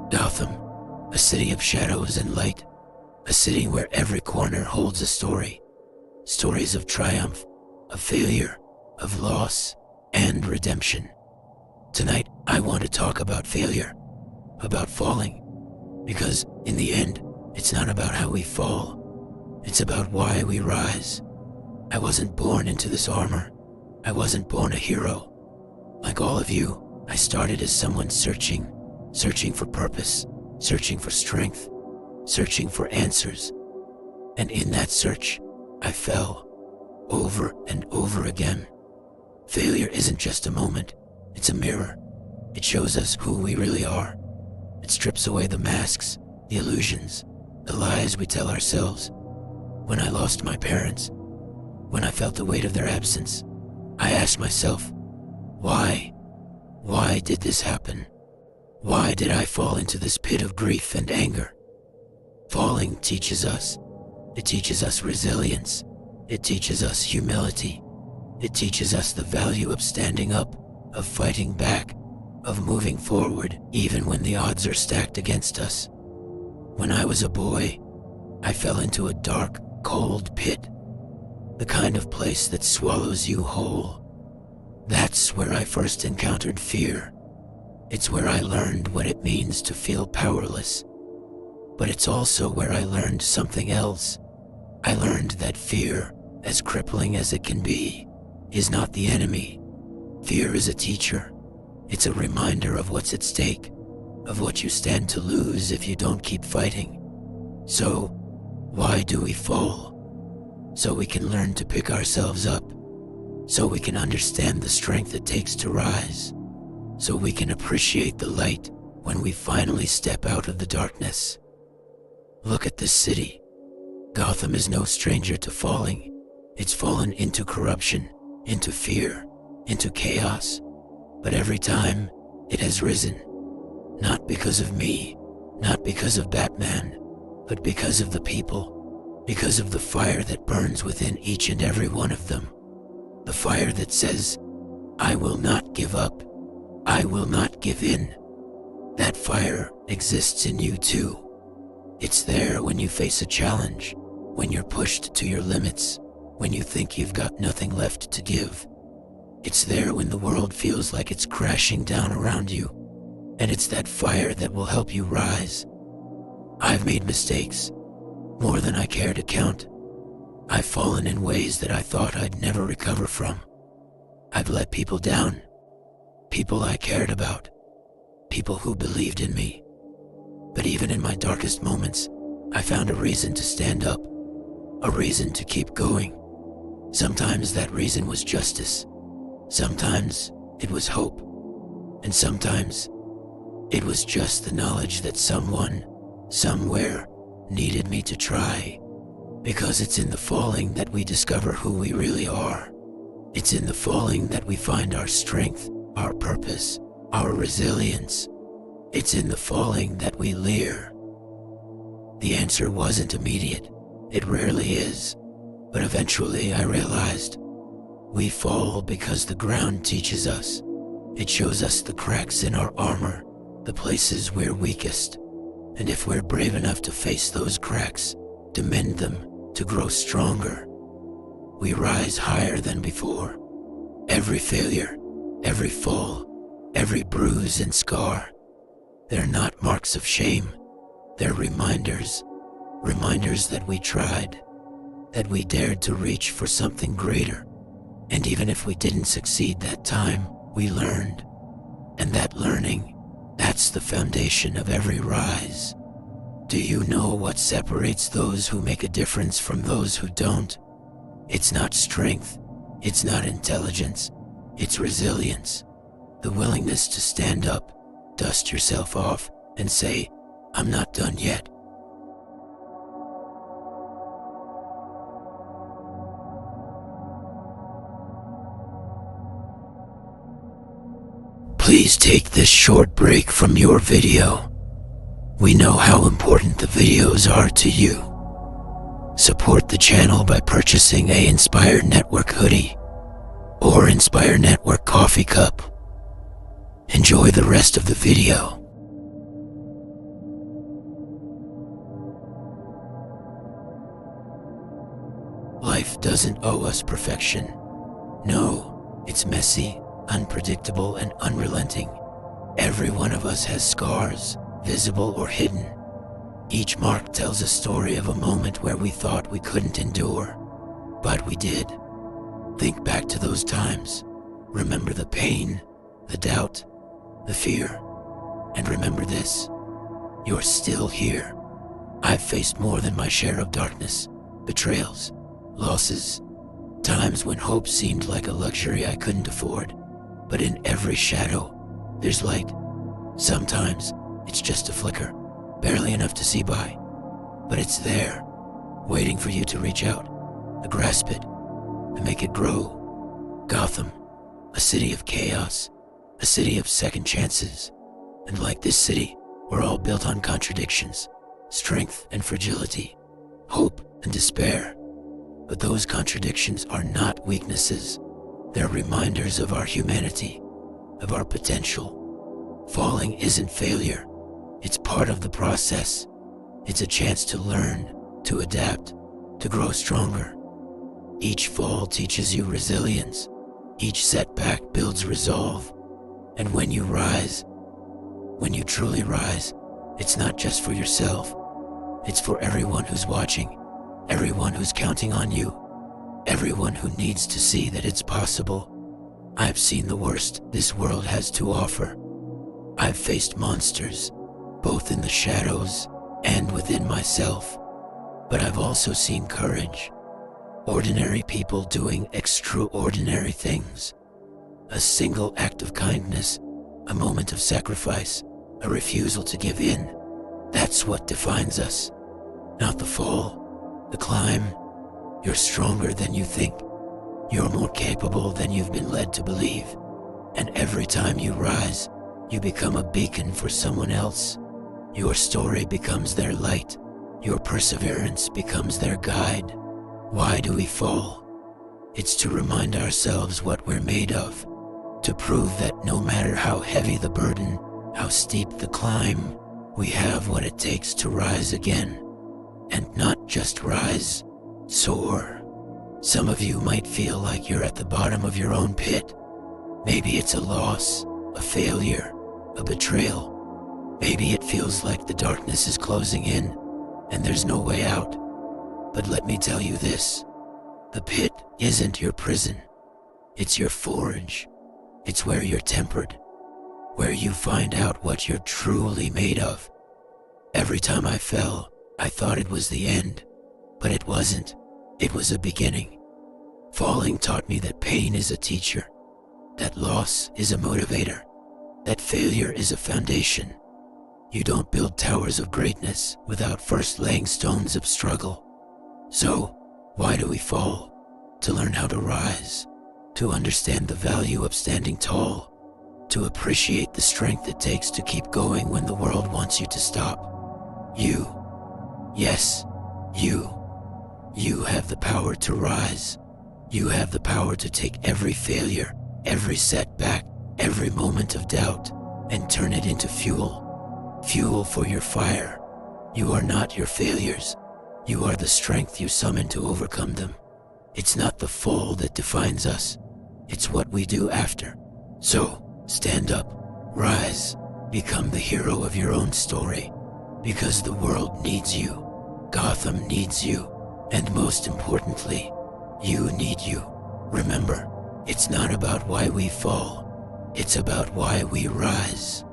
Gotham, a city of shadows and light, a city where every corner holds a story. Stories of triumph, of failure, of loss, and redemption. Tonight, I want to talk about failure, about falling, because in the end, it's not about how we fall, it's about why we rise. I wasn't born into this armor. I wasn't born a hero. Like all of you, I started as someone searching for purpose, searching for strength, searching for answers. And in that search, I fell over and over again. Failure isn't just a moment, it's a mirror. It shows us who we really are. It strips away the masks, the illusions, the lies we tell ourselves. When I lost my parents, when I felt the weight of their absence, I asked myself, why? Why did this happen? Why did I fall into this pit of grief and anger? Falling teaches us. It teaches us resilience. It teaches us humility. It teaches us the value of standing up, of fighting back, of moving forward even when the odds are stacked against us. When I was a boy, I fell into a dark, cold pit, the kind of place that swallows you whole. That's where I first encountered fear. It's where I learned what it means to feel powerless. But it's also where I learned something else. I learned that fear, as crippling as it can be, is not the enemy. Fear is a teacher. It's a reminder of what's at stake, of what you stand to lose if you don't keep fighting. So, why do we fall? So we can learn to pick ourselves up. So we can understand the strength it takes to rise. So we can appreciate the light when we finally step out of the darkness. Look at this city. Gotham is no stranger to falling. It's fallen into corruption, into fear, into chaos. But every time, it has risen. Not because of me, not because of Batman, but because of the people, because of the fire that burns within each and every one of them. The fire that says, I will not give up, I will not give in. That fire exists in you too. It's there when you face a challenge, when you're pushed to your limits, when you think you've got nothing left to give. It's there when the world feels like it's crashing down around you, and it's that fire that will help you rise. I've made mistakes, more than I care to count. I've fallen in ways that I thought I'd never recover from. I've let people down, people I cared about, people who believed in me. But even in my darkest moments, I found a reason to stand up, a reason to keep going. Sometimes that reason was justice. Sometimes it was hope. And sometimes it was just the knowledge that someone, somewhere, needed me to try. Because it's in the falling that we discover who we really are. It's in the falling that we find our strength, our purpose, our resilience. It's in the falling that we leer. The answer wasn't immediate. It rarely is. But eventually I realized we fall because the ground teaches us. It shows us the cracks in our armor, the places we're weakest. And if we're brave enough to face those cracks, to mend them, to grow stronger, we rise higher than before. Every failure, every fall, every bruise and scar, they're not marks of shame. They're reminders that we tried, that we dared to reach for something greater. And even if we didn't succeed that time, we learned. And that learning, that's the foundation of every rise. Do you know what separates those who make a difference from those who don't? It's not strength, it's not intelligence, it's resilience. The willingness to stand up, dust yourself off, and say, I'm not done yet. Please take this short break from your video. We know how important the videos are to you. Support the channel by purchasing a Inspire Network hoodie or Inspire Network coffee cup. Enjoy the rest of the video. Life doesn't owe us perfection. No, it's messy, unpredictable, and unrelenting. Every one of us has scars, visible or hidden. Each mark tells a story of a moment where we thought we couldn't endure, but we did. Think back to those times. Remember the pain, the doubt, the fear. And remember this: you're still here. I've faced more than my share of darkness, betrayals, losses, times when hope seemed like a luxury I couldn't afford. But in every shadow, there's light. Sometimes it's just a flicker, barely enough to see by. But it's there, waiting for you to reach out, to grasp it, to make it grow. Gotham, a city of chaos, a city of second chances. And like this city, we're all built on contradictions, strength and fragility, hope and despair. But those contradictions are not weaknesses. They're reminders of our humanity, of our potential. Falling isn't failure. It's part of the process. It's a chance to learn, to adapt, to grow stronger. Each fall teaches you resilience. Each setback builds resolve. And when you rise, when you truly rise, it's not just for yourself. It's for everyone who's watching, everyone who's counting on you, everyone who needs to see that it's possible. I've seen the worst this world has to offer. I've faced monsters, both in the shadows and within myself. But I've also seen courage, ordinary people doing extraordinary things. A single act of kindness, a moment of sacrifice, a refusal to give in. That's what defines us. Not the fall, the climb. You're stronger than you think. You're more capable than you've been led to believe. And every time you rise, you become a beacon for someone else. Your story becomes their light. Your perseverance becomes their guide. Why do we fall? It's to remind ourselves what we're made of. To prove that no matter how heavy the burden, how steep the climb, we have what it takes to rise again. And not just rise, soar. Some of you might feel like you're at the bottom of your own pit. Maybe it's a loss, a failure, a betrayal. Maybe it feels like the darkness is closing in and there's no way out. But let me tell you this: the pit isn't your prison. It's your forge. It's where you're tempered, where you find out what you're truly made of. Every time I fell, I thought it was the end, but it wasn't. It was a beginning. Falling taught me that pain is a teacher, that loss is a motivator, that failure is a foundation. You don't build towers of greatness without first laying stones of struggle. So, why do we fall? To learn how to rise, to understand the value of standing tall, to appreciate the strength it takes to keep going when the world wants you to stop. You, yes, you have the power to rise. You have the power to take every failure, every setback, every moment of doubt, and turn it into fuel. Fuel for your fire. You are not your failures. You are the strength you summon to overcome them. It's not the fall that defines us. It's what we do after. So, stand up, rise, become the hero of your own story. Because the world needs you, Gotham needs you, and most importantly, you need you. Remember, it's not about why we fall, it's about why we rise.